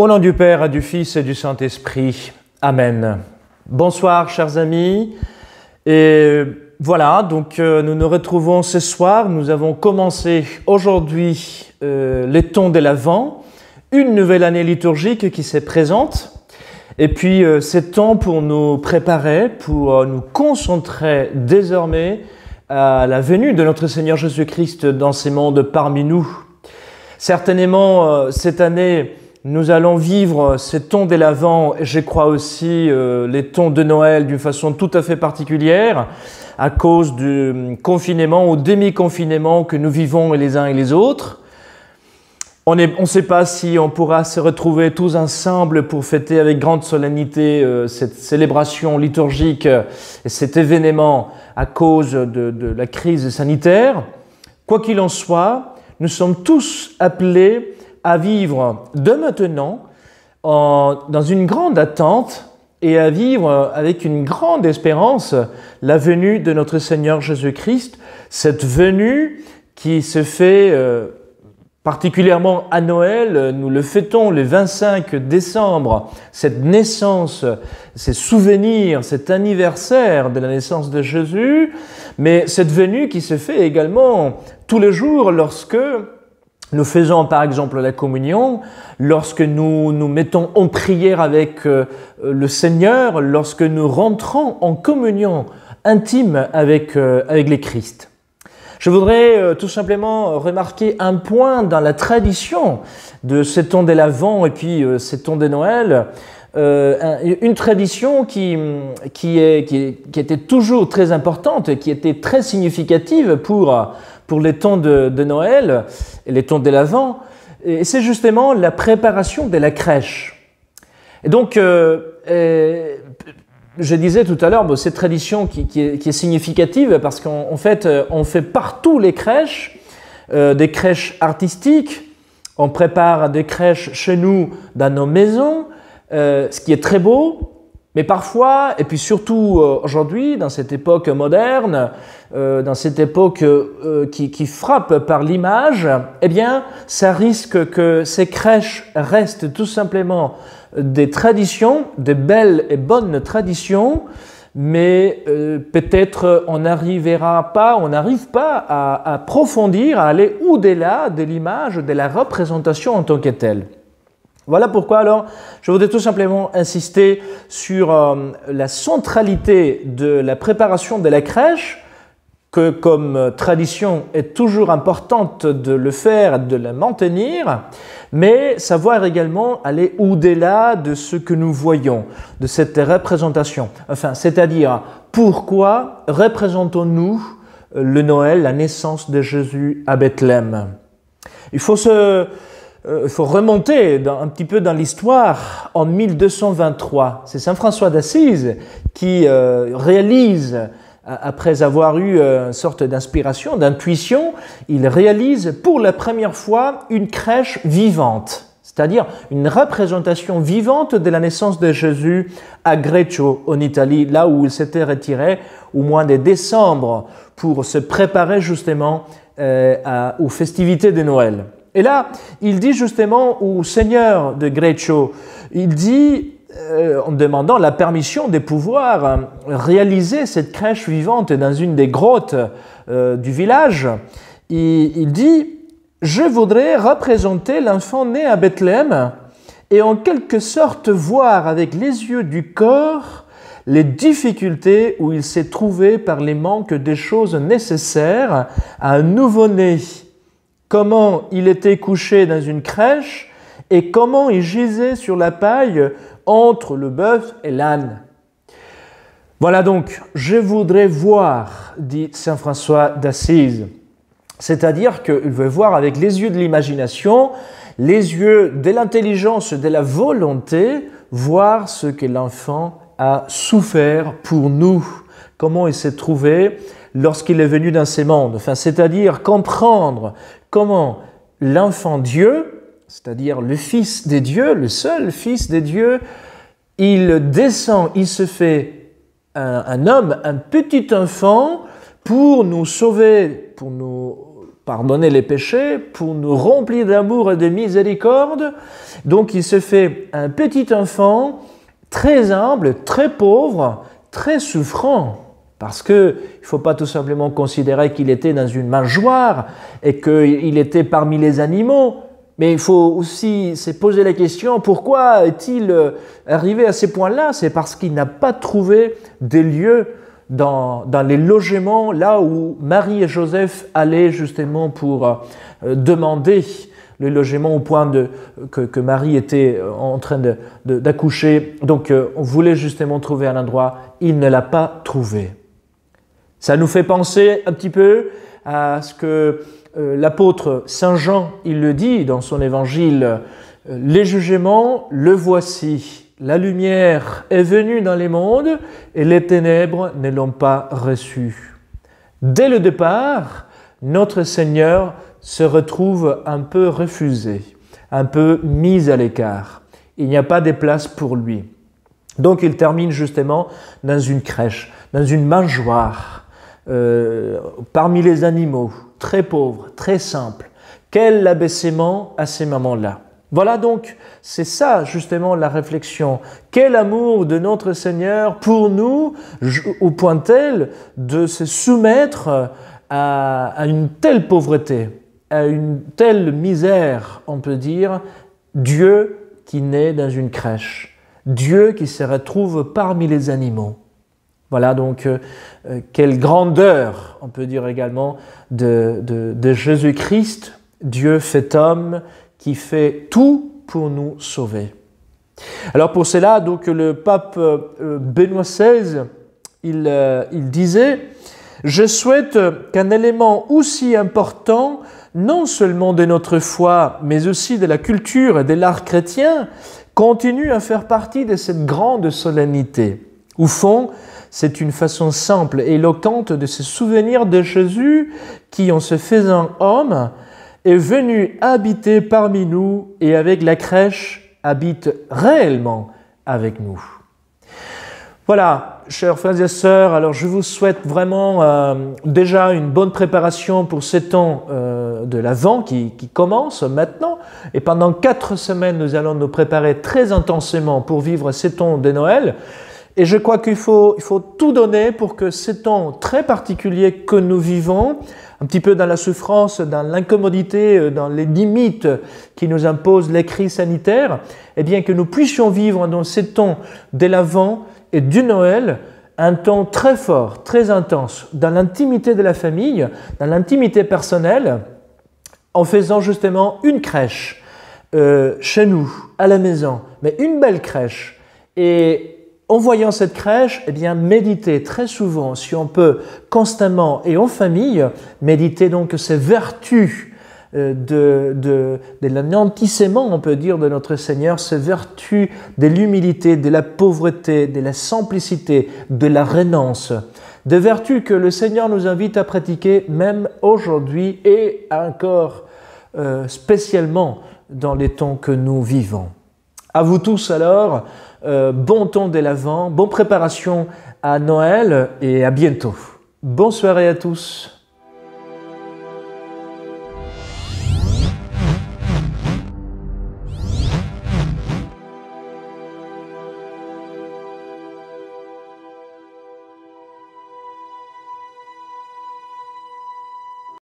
Au nom du Père, du Fils et du Saint-Esprit. Amen. Bonsoir, chers amis. Et voilà, donc nous nous retrouvons ce soir. Nous avons commencé aujourd'hui les temps de l'Avent, une nouvelle année liturgique qui se présente. Et puis, c'est temps pour nous préparer, pour nous concentrer désormais à la venue de notre Seigneur Jésus-Christ dans ces mondes parmi nous. Certainement, cette année, nous allons vivre ces temps de l'Avent et je crois aussi les temps de Noël d'une façon tout à fait particulière à cause du confinement ou demi-confinement que nous vivons les uns et les autres. On ne sait pas si on pourra se retrouver tous ensemble pour fêter avec grande solennité cette célébration liturgique et cet événement à cause de la crise sanitaire. Quoi qu'il en soit, nous sommes tous appelés à vivre de maintenant dans une grande attente et à vivre avec une grande espérance la venue de notre Seigneur Jésus-Christ, cette venue qui se fait particulièrement à Noël. Nous le fêtons le 25 décembre, cette naissance, ces souvenirs, cet anniversaire de la naissance de Jésus, mais cette venue qui se fait également tous les jours lorsque nous faisons par exemple la communion, lorsque nous nous mettons en prière avec le Seigneur, lorsque nous rentrons en communion intime avec les Christ. Je voudrais tout simplement remarquer un point dans la tradition de ces temps de l'Avent et puis ces temps de Noël, une tradition qui était toujours très importante et qui était très significative pour les temps de Noël et les temps de l'Avent, et c'est justement la préparation de la crèche. Et donc, je disais tout à l'heure, cette tradition qui est significative parce qu'en fait, on fait partout les crèches, des crèches artistiques, on prépare des crèches chez nous, dans nos maisons, ce qui est très beau. Mais parfois, et puis surtout aujourd'hui, dans cette époque moderne, dans cette époque qui frappe par l'image, eh bien, ça risque que ces crèches restent tout simplement des traditions, des belles et bonnes traditions, mais peut-être on n'arrive pas à approfondir, à aller au-delà de l'image, de la représentation en tant que telle. Voilà pourquoi alors je voudrais tout simplement insister sur la centralité de la préparation de la crèche, que comme tradition est toujours importante de le faire, de la maintenir, mais savoir également aller au-delà de ce que nous voyons, de cette représentation. Enfin, c'est-à-dire, pourquoi représentons-nous le Noël, la naissance de Jésus à Bethléem? Il faut remonter un petit peu dans l'histoire. En 1223, c'est Saint François d'Assise qui réalise, après avoir eu une sorte d'inspiration, d'intuition, il réalise pour la première fois une crèche vivante, c'est-à-dire une représentation vivante de la naissance de Jésus à Greccio, en Italie, là où il s'était retiré au mois de décembre pour se préparer justement aux festivités de Noël. Et là, il dit justement au Seigneur de Greccio, il dit, en demandant la permission de pouvoir réaliser cette crèche vivante dans une des grottes du village, il dit « Je voudrais représenter l'enfant né à Bethléem et en quelque sorte voir avec les yeux du corps les difficultés où il s'est trouvé par les manques des choses nécessaires à un nouveau-né. Comment il était couché dans une crèche et comment il gisait sur la paille entre le bœuf et l'âne. » Voilà donc, je voudrais voir, dit Saint François d'Assise. C'est-à-dire qu'il veut voir avec les yeux de l'imagination, les yeux de l'intelligence, de la volonté, voir ce que l'enfant a souffert pour nous, comment il s'est trouvé lorsqu'il est venu dans ces mondes. Enfin, c'est-à-dire comprendre comment l'enfant Dieu, c'est-à-dire le Fils des dieux, le seul Fils des dieux, il descend, il se fait un homme, un petit enfant, pour nous sauver, pour nous pardonner les péchés, pour nous remplir d'amour et de miséricorde. Donc il se fait un petit enfant très humble, très pauvre, très souffrant. Parce qu'il ne faut pas tout simplement considérer qu'il était dans une mangeoire et qu'il était parmi les animaux. Mais il faut aussi se poser la question, pourquoi est-il arrivé à ces points-là? C'est parce qu'il n'a pas trouvé des lieux dans les logements, là où Marie et Joseph allaient justement pour demander le logement au point que Marie était en train d'accoucher. Donc on voulait justement trouver un endroit, il ne l'a pas trouvé. Ça nous fait penser un petit peu à ce que l'apôtre Saint Jean, il le dit dans son évangile, « Les jugements, le voici, la lumière est venue dans les mondes et les ténèbres ne l'ont pas reçue. » Dès le départ, notre Seigneur se retrouve un peu refusé, un peu mis à l'écart. Il n'y a pas de place pour lui. Donc il termine justement dans une crèche, dans une mangeoire, parmi les animaux, très pauvre, très simple. Quel abaissement à ces moments-là. Voilà donc, c'est ça justement la réflexion. Quel amour de notre Seigneur pour nous, au point tel de se soumettre à une telle pauvreté, à une telle misère, on peut dire, Dieu qui naît dans une crèche, Dieu qui se retrouve parmi les animaux. Voilà donc quelle grandeur, on peut dire également, de Jésus-Christ, Dieu fait homme, qui fait tout pour nous sauver. Alors pour cela, donc, le pape Benoît XVI, il disait « Je souhaite qu'un élément aussi important, non seulement de notre foi, mais aussi de la culture et de l'art chrétien, continue à faire partie de cette grande solennité. Au fond, c'est une façon simple et éloquente de se souvenir de Jésus qui, en se faisant homme, est venu habiter parmi nous et avec la crèche habite réellement avec nous. » Voilà, chers frères et sœurs, alors je vous souhaite vraiment déjà une bonne préparation pour ces temps de l'Avent qui commence maintenant. Et pendant 4 semaines, nous allons nous préparer très intensément pour vivre ces temps de Noël. Et je crois qu'il faut tout donner pour que ces temps très particuliers que nous vivons, un petit peu dans la souffrance, dans l'incommodité, dans les limites qui nous imposent les crises sanitaires, eh bien que nous puissions vivre dans ces temps de l'Avent et du Noël un temps très fort, très intense, dans l'intimité de la famille, dans l'intimité personnelle, en faisant justement une crèche chez nous, à la maison, mais une belle crèche. Et en voyant cette crèche, eh bien, méditer très souvent, si on peut, constamment et en famille, méditer donc ces vertus de l'anantissement, on peut dire, de notre Seigneur, ces vertus de l'humilité, de la pauvreté, de la simplicité, de la renonce, des vertus que le Seigneur nous invite à pratiquer même aujourd'hui et encore spécialement dans les temps que nous vivons. À vous tous alors, bon temps de l'Avent, bonne préparation à Noël et à bientôt. Bonne soirée à tous.